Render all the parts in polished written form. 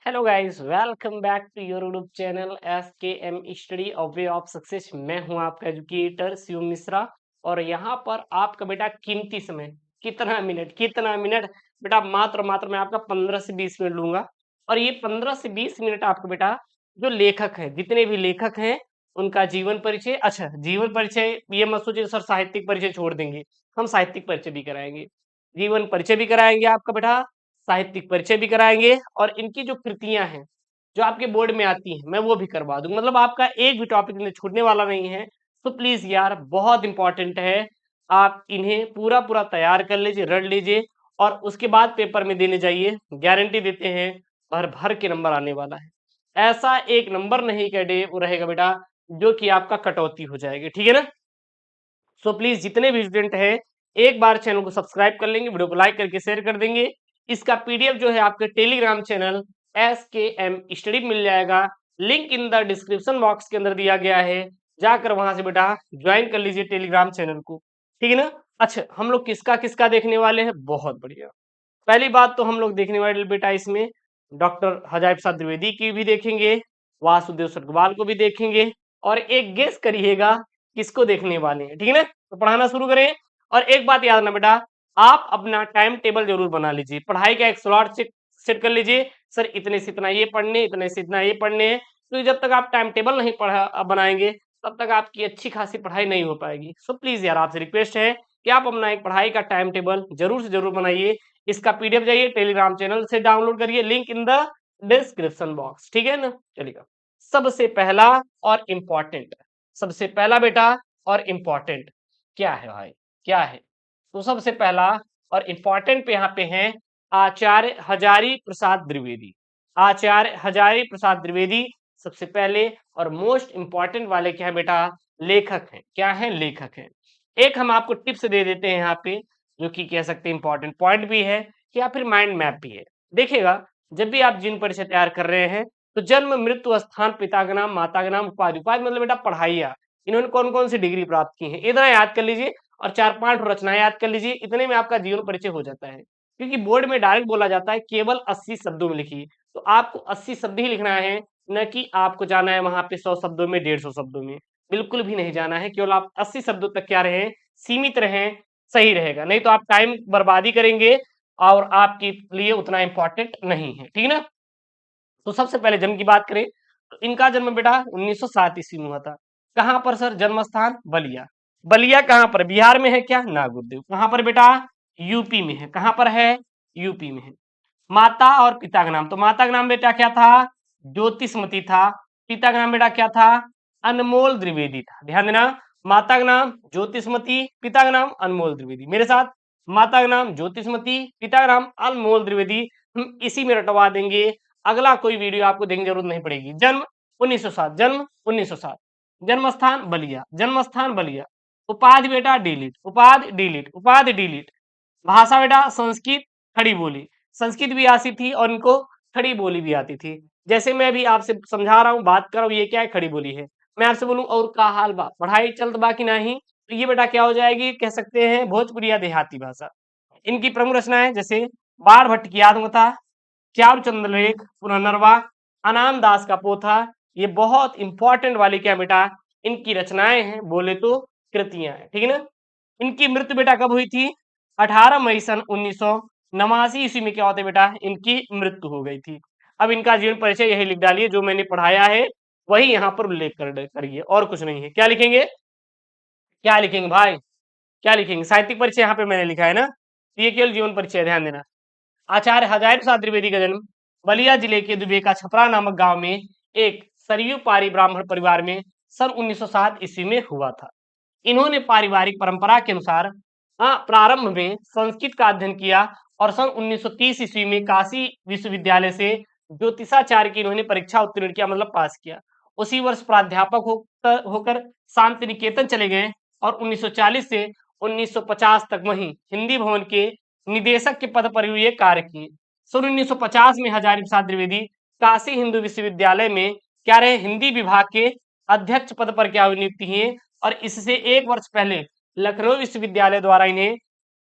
Hello guys, welcome back to your YouTube channel S K M study of way of success. मैं हूं आपका educator Shiv Mishra. और यहाँ पर आपका बेटा कीमती समय कितना मिनट बेटा, मात्र मात्र मैं आपका 15 से 20 मिनट लूंगा। और ये 15 से 20 मिनट आपका बेटा जो लेखक है, जितने भी लेखक हैं उनका जीवन परिचय। अच्छा, जीवन परिचय ये मत सोचिए सर साहित्यिक परिचय छोड़ देंगे, हम साहित्यिक परिचय भी कराएंगे, जीवन परिचय भी कराएंगे आपका बेटा, साहित्यिक परिचय भी कराएंगे। और इनकी जो कृतियां हैं जो आपके बोर्ड में आती हैं मैं वो भी करवा दूंगा। मतलब आपका एक भी टॉपिक इन्हें छूटने वाला नहीं है। तो प्लीज यार, बहुत इंपॉर्टेंट है, आप इन्हें पूरा पूरा तैयार कर लीजिए, रट लीजिए और उसके बाद पेपर में देने जाइए। गारंटी देते हैं भर भर के नंबर आने वाला है। ऐसा एक नंबर नहीं का डे वो रहेगा बेटा जो कि आपका कटौती हो जाएगी, ठीक है ना। सो प्लीज जितने भी स्टूडेंट है एक बार चैनल को सब्सक्राइब कर लेंगे, वीडियो को लाइक करके शेयर कर देंगे। इसका पीडीएफ जो है आपके टेलीग्राम चैनल SKM स्टडी मिल जाएगा, link in the description box के अंदर दिया गया है। जाकर वहां से बेटा ज्वाइन कर लीजिए टेलीग्राम चैनल को, ठीक है ना। अच्छा, हम लोग किसका किसका देखने वाले हैं, बहुत बढ़िया। पहली बात तो हम लोग देखने वाले बेटा इसमें डॉक्टर हजारी प्रसाद द्विवेदी की भी देखेंगे, वासुदेव सटगवाल को भी देखेंगे। और एक गेस करिएगा किसको देखने वाले हैं, ठीक है ना। तो पढ़ाना शुरू करें। और एक बात याद रखना बेटा, आप अपना टाइम टेबल जरूर बना लीजिए, पढ़ाई का एक स्लॉट सेट कर लीजिए। सर इतने से इतना ये पढ़ने, इतने से इतना ये पढ़ने हैं। तो जब तक आप टाइम टेबल नहीं पढ़ा बनाएंगे तब तक आपकी अच्छी खासी पढ़ाई नहीं हो पाएगी। सो प्लीज यार, आपसे रिक्वेस्ट है कि आप अपना एक पढ़ाई का टाइम टेबल जरूर से जरूर बनाइए। इसका पीडीएफ जाइए टेलीग्राम चैनल से डाउनलोड करिए, link in the description box, ठीक है ना। चलिएगा, सबसे पहला और इम्पोर्टेंट, सबसे पहला बेटा और इम्पोर्टेंट क्या है भाई, क्या है। तो सबसे पहला और इम्पोर्टेंट पे यहाँ पे है आचार्य हजारी प्रसाद द्विवेदी। आचार्य हजारी प्रसाद द्विवेदी सबसे पहले और मोस्ट इंपॉर्टेंट वाले क्या है बेटा, लेखक हैं। क्या है, लेखक हैं। एक हम आपको टिप्स दे देते हैं यहाँ पे, जो कि कह सकते हैं इंपॉर्टेंट पॉइंट भी है या फिर माइंड मैप भी है। देखिएगा, जब भी आप जिन परिचय तैयार कर रहे हैं तो जन्म मृत्यु स्थान पिता का नाम माता का नाम उपाधि, उपाधि मतलब बेटा पढ़ाइया, इन्होंने कौन कौन सी डिग्री प्राप्त की है इतना याद कर लीजिए। और 4-5 रचनाएं याद कर लीजिए, इतने में आपका जीवन परिचय हो जाता है। क्योंकि बोर्ड में डायरेक्ट बोला जाता है केवल 80 शब्दों में लिखिए, तो आपको 80 शब्द ही लिखना है, न कि आपको जाना है वहां पे 100 शब्दों में, 150 शब्दों में। बिल्कुल भी नहीं जाना है, केवल आप 80 शब्दों तक क्या रहे, सीमित रहे, सही रहेगा। नहीं तो आप टाइम बर्बादी करेंगे और आपके लिए उतना इंपॉर्टेंट नहीं है, ठीक है ना। तो सबसे पहले जन्म की बात करें तो इनका जन्म बेटा 1907 ईस्वी में हुआ था। कहां पर सर, जन्म स्थान बलिया। बलिया कहां पर, बिहार में है क्या, नागुरुदेव। कहां पर बेटा, यूपी में है। कहां पर है, यूपी में है। माता और पिता का नाम, तो माता का नाम बेटा क्या था, ज्योतिषमती था। पिता का नाम बेटा क्या था, अनमोल द्विवेदी था। ध्यान देना, माता का नाम ज्योतिषमती, पिता का नाम अनमोल द्विवेदी। मेरे साथ, माता का नाम ज्योतिषमती, पिता का नाम अनमोल द्विवेदी। हम इसी में रटवा देंगे, अगला कोई वीडियो आपको देखने की जरूरत नहीं पड़ेगी। जन्म 1907, जन्म 1907, जन्म स्थान बलिया, जन्म स्थान बलिया। उपाधि बेटा डीलिट, उपाधि डीलिट, उपाधि डीलिट। भाषा बेटा संस्कृत, खड़ी बोली। संस्कृत भी आती थी और इनको खड़ी बोली भी आती थी। जैसे मैं भी आपसे समझा रहा हूँ, बात कर रहा हूँ, ये क्या है, खड़ी बोली है। मैं आपसे बोलूं और का हाल बा, पढ़ाई चलत बा कि नहीं, तो ये बेटा क्या हो जाएगी, कह सकते हैं भोजपुरी या देहाती भाषा। इनकी प्रमुख रचनाएं जैसे बाण भट्ट की आत्मकथा, चारु चंद्रलेख, पुनर्नवा, अनाम दास का पोथा। ये बहुत इंपॉर्टेंट वाली क्या बेटा, इनकी रचनाएं हैं, बोले तो कृतियां हैं, ठीक है ना। इनकी मृत्यु बेटा कब हुई थी, 18 मई सन 1989 ईस्वी में क्या होता है बेटा, इनकी मृत्यु हो गई थी। अब इनका जीवन परिचय यही लिख डालिए, जो मैंने पढ़ाया है वही यहाँ पर उल्लेख करिए, और कुछ नहीं है। क्या लिखेंगे, क्या लिखेंगे भाई, क्या लिखेंगे, साहित्यिक परिचय यहाँ पे मैंने लिखा है ना, तो ये केवल जीवन परिचय, ध्यान देना। आचार्य हजारी प्रसाद द्विवेदी का जन्म बलिया जिले के दुबेका छपरा नामक गांव में एक सरयू पारी ब्राह्मण परिवार में सन 1907 ईस्वी में हुआ था। इन्होंने पारिवारिक परंपरा के अनुसार प्रारंभ में संस्कृत का अध्ययन किया और सन 1930 ईस्वी में काशी विश्वविद्यालय से ज्योतिषाचार्य की इन्होंने परीक्षा उत्तीर्ण किया, मतलब पास किया। उसी वर्ष प्राध्यापक होकर शांति निकेतन चले गए और 1940 से 1950 तक वहीं हिंदी भवन के निदेशक के पद पर ये कार्य किए। सन 1950 में हजारी प्रसाद द्विवेदी काशी हिंदू विश्वविद्यालय में क्या रहे, हिंदी विभाग के अध्यक्ष पद पर क्या नियुक्ति हुई। और इससे एक वर्ष पहले लखनऊ विश्वविद्यालय द्वारा इन्हें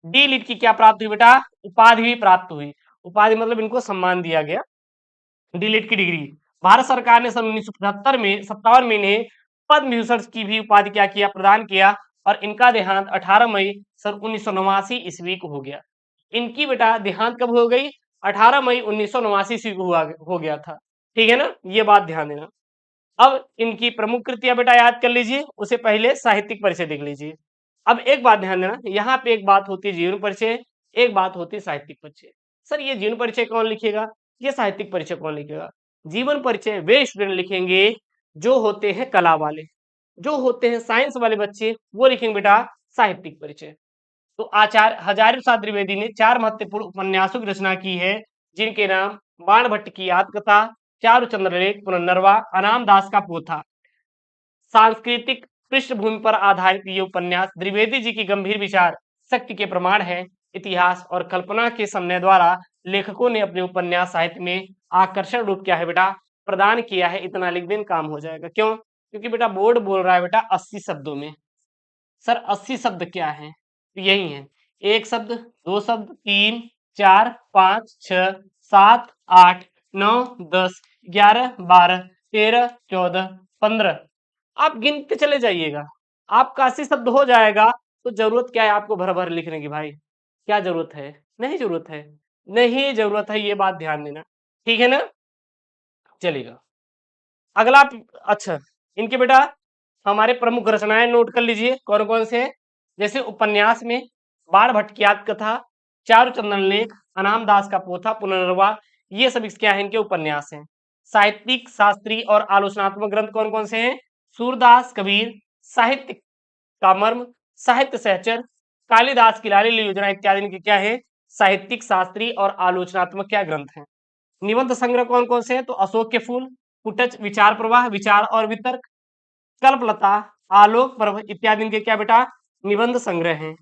डी लिट की क्या प्राप्त हुई बेटा, उपाधि भी प्राप्त हुई। उपाधि मतलब इनको सम्मान दिया गया। डीलिट की डिग्री। भारत सरकार ने सन 1975 में 57 में इन्हें पद्म विभूषण की भी उपाधि क्या किया, प्रदान किया। और इनका देहांत 18 मई सन 1989 ईस्वी को हो गया। इनकी बेटा देहांत कब हो गई? 18 मई 1989 ईस्वी को हो गया था। ठीक है ना, ये बात ध्यान देना। अब इनकी प्रमुख कृतियां बेटा याद कर लीजिए, उससे पहले साहित्यिक परिचय देख लीजिए। अब एक बात ध्यान देना, यहाँ पे एक बात होती है जीवन परिचय, एक बात होती है साहित्यिक परिचय। सर ये जीवन परिचय कौन लिखेगा, ये साहित्यिक परिचय कौन लिखेगा? जीवन परिचय वे स्टूडेंट लिखेंगे जो होते हैं कला वाले, जो होते हैं साइंस वाले बच्चे, वो लिखेंगे बेटा साहित्यिक परिचय। तो आचार्य हजारी प्रसाद द्विवेदी ने 4 महत्वपूर्ण उपन्यासों की रचना की है, जिनके नाम बाण भट्ट की आत्मकथा, चारु चंद्रलेख, पुनर्नवा, अनाम दास का पोथा। सांस्कृतिक पृष्ठभूमि पर आधारित ये उपन्यास द्विवेदी जी की गंभीर विचार शक्ति के प्रमाण है। इतिहास और कल्पना के समन्वय द्वारा लेखकों ने अपने उपन्यास साहित्य में आकर्षण रूप क्या है बेटा, प्रदान किया है। इतना लिख दें काम हो जाएगा। क्यों? क्योंकि बेटा बोर्ड बोल रहा है बेटा 80 शब्दों में। सर 80 शब्द क्या है? तो यही है, एक शब्द, दो शब्द, 3, 4, 5, 6, 7, 8, 9, 10, 11, 12, 13, 14, 15। आप गिनते चले जाइएगा, आपका 80 शब्द हो जाएगा। तो जरूरत क्या है आपको भर भर लिखने की भाई? क्या जरूरत है? नहीं जरूरत है, नहीं जरूरत है, ये बात ध्यान देना। ठीक है ना, चलेगा अगला। अच्छा, इनके बेटा हमारे प्रमुख रचनाएं नोट कर लीजिए कौन कौन से हैं। जैसे उपन्यास में बाण भट्ट की आत्मकथा, चारु चंदन लेख, अनाम दास का पोथा, पुनर्नवा, ये सब क्या है, इनके उपन्यास हैं। साहित्यिक, शास्त्रीय और आलोचनात्मक ग्रंथ कौन कौन से हैं? सूरदास, कबीर, साहित्य का मर्म, साहित्य सहचर, कालिदास की लाली योजना इत्यादि इनके क्या है, साहित्यिक, शास्त्रीय और आलोचनात्मक क्या ग्रंथ हैं। निबंध संग्रह कौन कौन से हैं? तो अशोक के फूल, कुटच, विचार प्रवाह, विचार और वितर्क, कल्पलता, आलोक पर्व इत्यादि इनके क्या बेटा, निबंध संग्रह हैं।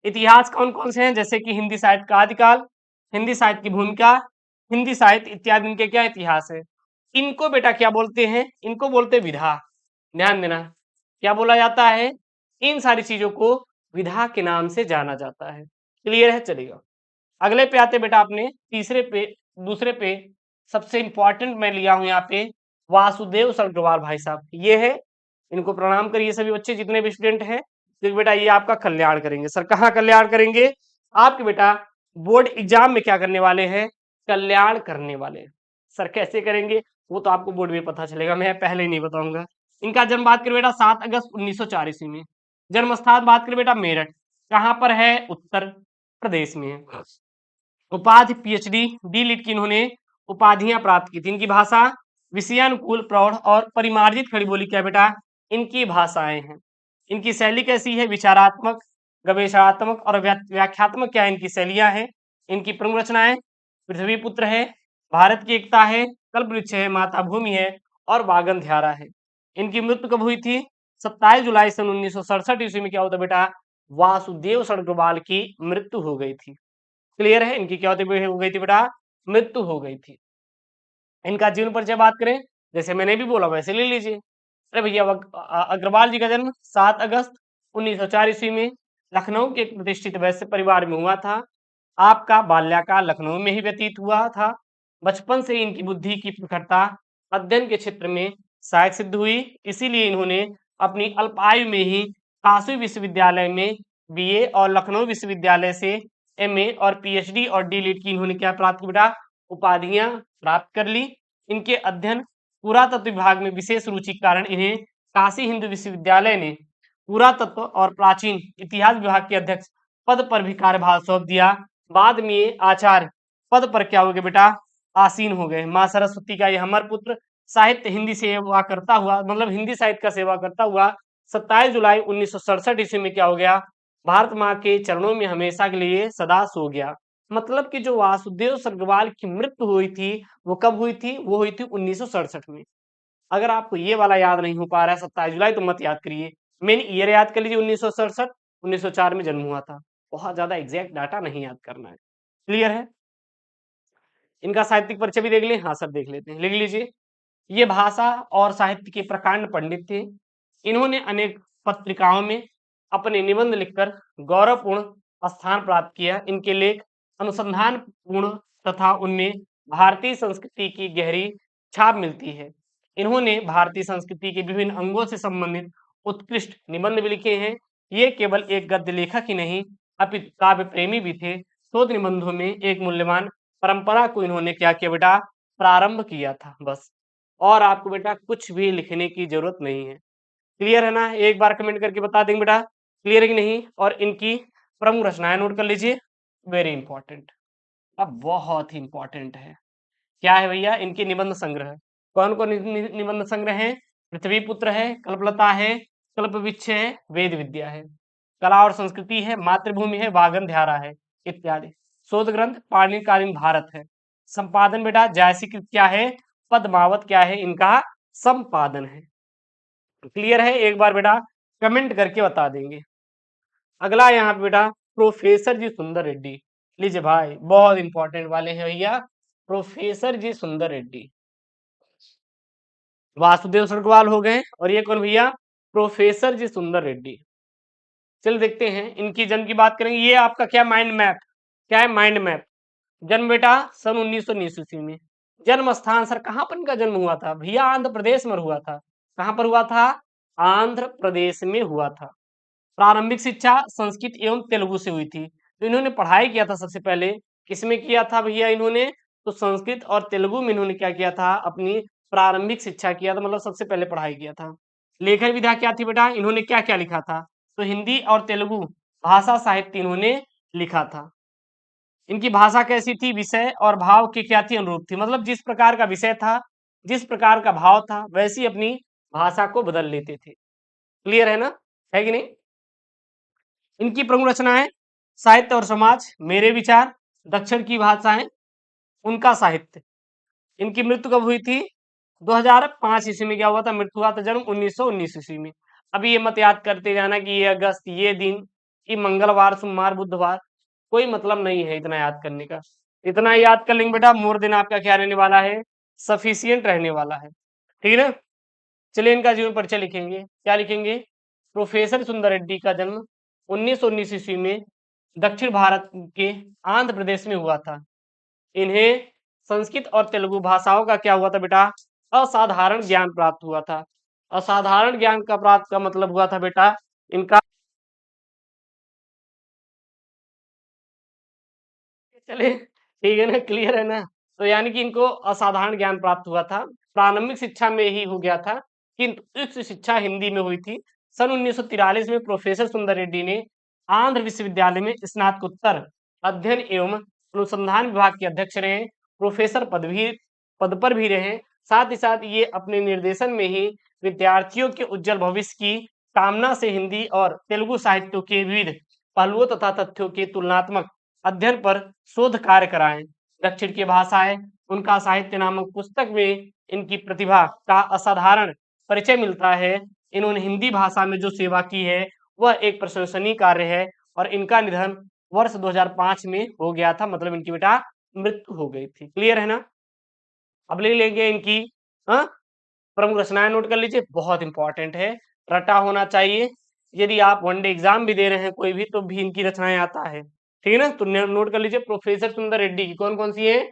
इतिहास कौन कौन से हैं? जैसे कि हिंदी साहित्य का आदिकाल, हिंदी साहित्य की भूमिका, हिंदी साहित्य इत्यादि इनके क्या इतिहास है। इनको बेटा क्या बोलते हैं? इनको बोलते हैं विधा। ध्यान देना, क्या बोला जाता है? इन सारी चीजों को विधा के नाम से जाना जाता है। क्लियर है, चलेगा। अगले पे आते बेटा, अपने तीसरे पे, दूसरे पे सबसे इंपॉर्टेंट मैं लिया हूं यहाँ पे वासुदेव सरगवाल भाई साहब, ये है। इनको प्रणाम करिए सभी बच्चे जितने भी स्टूडेंट हैं, क्योंकि बेटा ये आपका कल्याण करेंगे। सर कहाँ कल्याण करेंगे? आपके बेटा बोर्ड एग्जाम में क्या करने वाले हैं? कल्याण करने वाले हैं। सर कैसे करेंगे वो तो आपको बोर्ड में पता चलेगा, मैं पहले ही नहीं बताऊंगा। इनका जन्म बात करें बेटा 7 अगस्त 1904 ईस्वी में। जन्म स्थान बात करें बेटा मेरठ, कहाँ पर है? उत्तर प्रदेश में है। उपाधि पीएचडी, डी लिट की इन्होंने उपाधियां प्राप्त की थी। इनकी भाषा विषयानुकूल, प्रौढ़ और परिमार्जित खड़ी बोली क्या बेटा, इनकी भाषाएं हैं। इनकी शैली कैसी है? विचारात्मक, गवेषणात्मक और व्याख्यात्मक क्या है इनकी शैलियां हैं। इनकी प्रमुख रचनाएं पृथ्वी पुत्र है, भारत की एकता है, कल्पवृक्ष है, माता भूमि है और वागन ध्यारा है। इनकी मृत्यु कब हुई थी? 27 जुलाई सन 1967 ईस्वी में क्या होता बेटा, वासुदेव सरगोपाल की मृत्यु हो गई थी। क्लियर है, इनकी क्या हो गई थी बेटा, मृत्यु हो गई थी। इनका जीवन परिचय बात करें, जैसे मैंने भी बोला वैसे ले लीजिए। अरे भैया अग्रवाल जी का जन्म 7 अगस्त 1904 ईस्वी में लखनऊ के एक प्रतिष्ठित वैश्य परिवार में हुआ था। आपका बाल्यकाल लखनऊ में ही व्यतीत हुआ था। बचपन से इनकी बुद्धि की प्रखरता अध्ययन के क्षेत्र में सहायक सिद्ध हुई, इसीलिए इन्होंने अपनी अल्प आयु में ही काशी विश्वविद्यालय में बीए और लखनऊ विश्वविद्यालय से एमए और पीएचडी और डी लिट की इन्होंने क्या प्राप्त की बेटा, उपाधियां प्राप्त कर ली। इनके अध्ययन पुरातत्व विभाग में विशेष रुचि के कारण इन्हें काशी हिंदू विश्वविद्यालय ने पुरातत्व और प्राचीन इतिहास विभाग के अध्यक्ष पद पर भी कार्यभार सौंप दिया। बाद में ये आचार्य पद पर क्या हो गए बेटा, आसीन हो गए। माँ सरस्वती का ये हमर पुत्र साहित्य हिंदी सेवा करता हुआ, मतलब हिंदी साहित्य का सेवा करता हुआ 27 जुलाई 1967 ईस्वी में क्या हो गया, भारत माँ के चरणों में हमेशा के लिए सदा सो गया। मतलब कि जो वासुदेव सरगवाल की मृत्यु हुई थी वो कब हुई थी? वो हुई थी 1967 में। अगर आपको ये वाला याद नहीं हो पा रहा है 27 जुलाई, तो मत याद करिए, मेन ईयर याद कर लीजिए 1967, 1904 में जन्म हुआ था। बहुत ज्यादा एग्जैक्ट डाटा नहीं याद करना है। क्लियर है? इनका साहित्यिक परिचय भी देख लें। हाँ सर देख लेते हैं, लिख लीजिए। ये भाषा और साहित्य के प्रकांड पंडित थे। इन्होंने अनेक पत्रिकाओं में अपने निबंध लिखकर गौरवपूर्ण स्थान प्राप्त किया। इनके लेख अनुसंधान पूर्ण तथा उनमें भारतीय संस्कृति की गहरी छाप मिलती है। इन्होंने भारतीय संस्कृति के विभिन्न अंगों से संबंधित उत्कृष्ट निबंध भी लिखे हैं। ये केवल एक गद्य लेखक ही नहीं, अपितु काव्य प्रेमी भी थे। शोध निबंधों में एक मूल्यवान परंपरा को इन्होंने क्या किया बेटा, प्रारंभ किया था बस। और आपको बेटा कुछ भी लिखने की जरूरत नहीं है। क्लियर है ना? एक बार कमेंट करके बता देंगे बेटा क्लियर है कि नहीं। और इनकी प्रमुख रचनाएं नोट कर लीजिए, वेरी इंपॉर्टेंट। अब बहुत ही इंपॉर्टेंट है, क्या है भैया, इनके निबंध संग्रह। कौन कौन निबंध संग्रह है? पृथ्वी पुत्र है, कल्पलता है, कल्पवृक्ष है, वेद विद्या है, कला और संस्कृति है, मातृभूमि है, वागन ध्यारा है इत्यादि। शोध ग्रंथ पाणिनिकालीन भारत है। संपादन बेटा जायसीकृत क्या है, पद्मावत क्या है, इनका संपादन है। क्लियर है? एक बार बेटा कमेंट करके बता देंगे। अगला यहाँ पे बेटा प्रोफेसर जी सुंदर रेड्डी। लीजिए भाई बहुत इंपॉर्टेंट वाले हैं भैया, प्रोफेसर जी सुंदर रेड्डी। वासुदेव सरगवाल हो गए, और ये कौन भैया, प्रोफेसर जी सुंदर रेड्डी। चल देखते हैं इनकी जन्म की बात करेंगे। ये आपका क्या माइंड मैप, क्या है माइंड मैप। जन्म बेटा सन 1919 ईस्वी में। जन्म स्थान सर कहाँ पर इनका जन्म हुआ था भैया, आंध्र प्रदेश में हुआ था। कहाँ पर हुआ था, आंध्र प्रदेश में हुआ था। प्रारंभिक शिक्षा संस्कृत एवं तेलुगु से हुई थी। तो इन्होंने पढ़ाई किया था सबसे पहले, किसमें किया था भैया इन्होंने, तो संस्कृत और तेलुगु में इन्होंने क्या किया था, अपनी प्रारंभिक शिक्षा किया था, मतलब सबसे पहले पढ़ाई किया था। लेखन विधा क्या थी बेटा, इन्होंने क्या क्या लिखा था, तो हिंदी और तेलुगु भाषा साहित्य इन्होंने लिखा था। इनकी भाषा कैसी थी, विषय और भाव की क्या थी, अनुरूप थी। मतलब जिस प्रकार का विषय था, जिस प्रकार का भाव था, वैसी अपनी भाषा को बदल लेते थे। क्लियर है ना, है कि नहीं। इनकी प्रमुख रचनाएं साहित्य और समाज, मेरे विचार, दक्षिण की भाषाएं, उनका साहित्य। इनकी मृत्यु कब हुई थी, 2005 ईस्वी में क्या हुआ था, मृत्यु हुआ था जन्म 1919 ईस्वी में। अभी ये मत याद करते जाना कि ये अगस्त, ये दिन, कि मंगलवार, सोमवार, बुधवार, कोई मतलब नहीं है इतना याद करने का। इतना याद कर लेंगे बेटा, मोर दिन आपका क्या रहने वाला है, सफिशियंट रहने वाला है। ठीक है ना। चलिए इनका जीवन परिचय लिखेंगे, क्या लिखेंगे, प्रोफेसर सुंदर रेड्डी का जन्म 1919 ईस्वी में दक्षिण भारत के आंध्र प्रदेश में हुआ था। इन्हें संस्कृत और तेलुगु भाषाओं का क्या हुआ था बेटा, असाधारण ज्ञान प्राप्त हुआ था। असाधारण ज्ञान का प्राप्त का मतलब हुआ था बेटा इनका, चले ठीक है ना, क्लियर है ना। तो यानी कि इनको असाधारण ज्ञान प्राप्त हुआ था, प्रारंभिक शिक्षा में ही हो गया था, किंतु उच्च शिक्षा हिंदी में हुई थी। सन 1943 में प्रोफेसर सुंदर रेड्डी ने आंध्र विश्वविद्यालय में स्नातकोत्तर अध्ययन एवं अनुसंधान विभाग के अध्यक्ष रहे, प्रोफेसर पद पर भी रहे। साथ ही साथ ये अपने निर्देशन में ही विद्यार्थियों के उज्जवल भविष्य की कामना से हिंदी और तेलुगु साहित्यों के विविध पहलुओं तथा तथ्यों के तुलनात्मक अध्ययन पर शोध कार्य कराएं। दक्षिण की भाषाएं, उनका साहित्य नामक पुस्तक में इनकी प्रतिभा का असाधारण परिचय मिलता है। इन्होंने हिंदी भाषा में जो सेवा की है वह एक प्रशंसनीय कार्य है, और इनका निधन वर्ष 2005 में हो गया था, मतलब इनकी बेटा मृत्यु हो गई थी। क्लियर है ना। अब ले लेंगे इनकी हाँ प्रमुख रचनाएं, नोट कर लीजिए, बहुत इंपॉर्टेंट है, रटा होना चाहिए। यदि आप वनडे एग्जाम भी दे रहे हैं कोई भी, तो भी इनकी रचनाएं आता है। ठीक है ना। तो नोट कर लीजिए, प्रोफेसर सुंदर रेड्डी की कौन कौन सी है,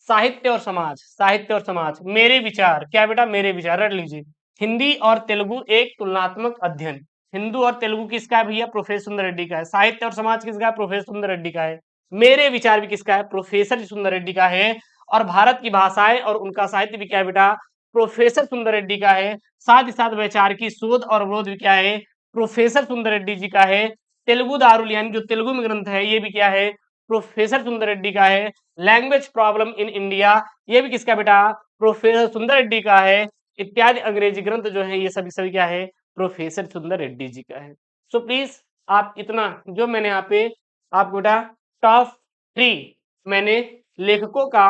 साहित्य और समाज, साहित्य और समाज, मेरे विचार, क्या बेटा मेरे विचार, रट लीजिए। हिंदी और तेलुगु एक तुलनात्मक अध्ययन, हिंदू और तेलुगु किसका है भैया, प्रोफेसर सुंदर रेड्डी का है। साहित्य और समाज किसका है, प्रोफेसर सुंदर रेड्डी का है। मेरे विचार भी किसका है, प्रोफेसर सुंदर रेड्डी का है। और भारत की भाषाएं और उनका साहित्य भी क्या है बेटा, प्रोफेसर सुंदर रेड्डी का है। साथ ही साथ वैचारिकी शोध और अवरोध भी क्या है, प्रोफेसर सुंदर रेड्डी जी का है। तेलुगु दारुल यानी जो तेलुगु में ग्रंथ है ये भी क्या है, प्रोफेसर सुंदर रेड्डी का है। लैंग्वेज प्रॉब्लम इन इंडिया, ये भी किसका बेटा, प्रोफेसर सुंदर रेड्डी का है। इत्यादि अंग्रेजी ग्रंथ जो है ये सभी सभी क्या है, प्रोफेसर सुंदर रेड्डी जी का है। सो प्लीज आप इतना जो मैंने यहाँ पे आपको बेटा टॉप 3 मैंने लेखकों का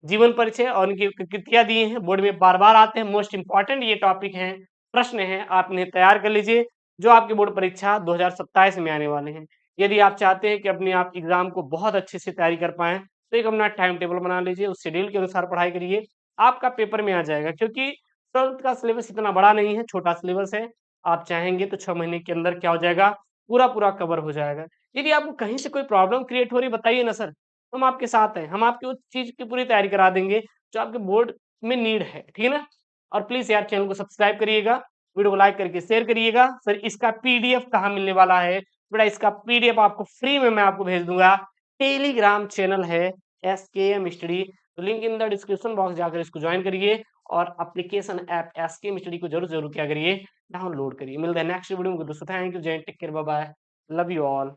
जीवन परिचय और उनकी कृतियां दी हैं, बोर्ड में बार बार आते हैं, मोस्ट इंपॉर्टेंट ये टॉपिक हैं, प्रश्न हैं, आप इन्हें तैयार कर लीजिए जो आपकी बोर्ड परीक्षा 2027 में आने वाले हैं। यदि आप चाहते हैं कि अपने आप एग्जाम को बहुत अच्छे से तैयारी कर पाएं, तो एक अपना टाइम टेबल बना लीजिए, उस शेड्यूल के अनुसार पढ़ाई करिए, आपका पेपर में आ जाएगा। क्योंकि 12th का सिलेबस इतना बड़ा नहीं है, छोटा सिलेबस है। आप चाहेंगे तो 6 महीने के अंदर क्या हो जाएगा, पूरा पूरा कवर हो जाएगा। यदि आपको कहीं से कोई प्रॉब्लम क्रिएट हो रही, बताइए ना सर, हम आपके साथ हैं, हम आपकी उस चीज़ की पूरी तैयारी करा देंगे, जो आपके बोर्ड में नीड है, ठीक है ना? और प्लीज़ यार चैनल को सब्सक्राइब करिएगा, वीडियो को लाइक करके शेयर करिएगा। फिर इसका पीडीएफ कहाँ मिलने वाला है? बेटा इसका पीडीएफ आपको फ्री में मैं आपको भेज दूँगा। टेलीग्राम चैनल है एसकेएम स्टडी, तो link in the description box जाकर इसको जॉइन करिए और एप्लीकेशन ऐप एसकेएम स्टडी को ज़रूर क्या करिए, डाउनलोड करिए। मिलते हैं नेक्स्ट वीडियो में, दोस्तों थैंक यू, जय हिंद, take care, bye bye, love you all.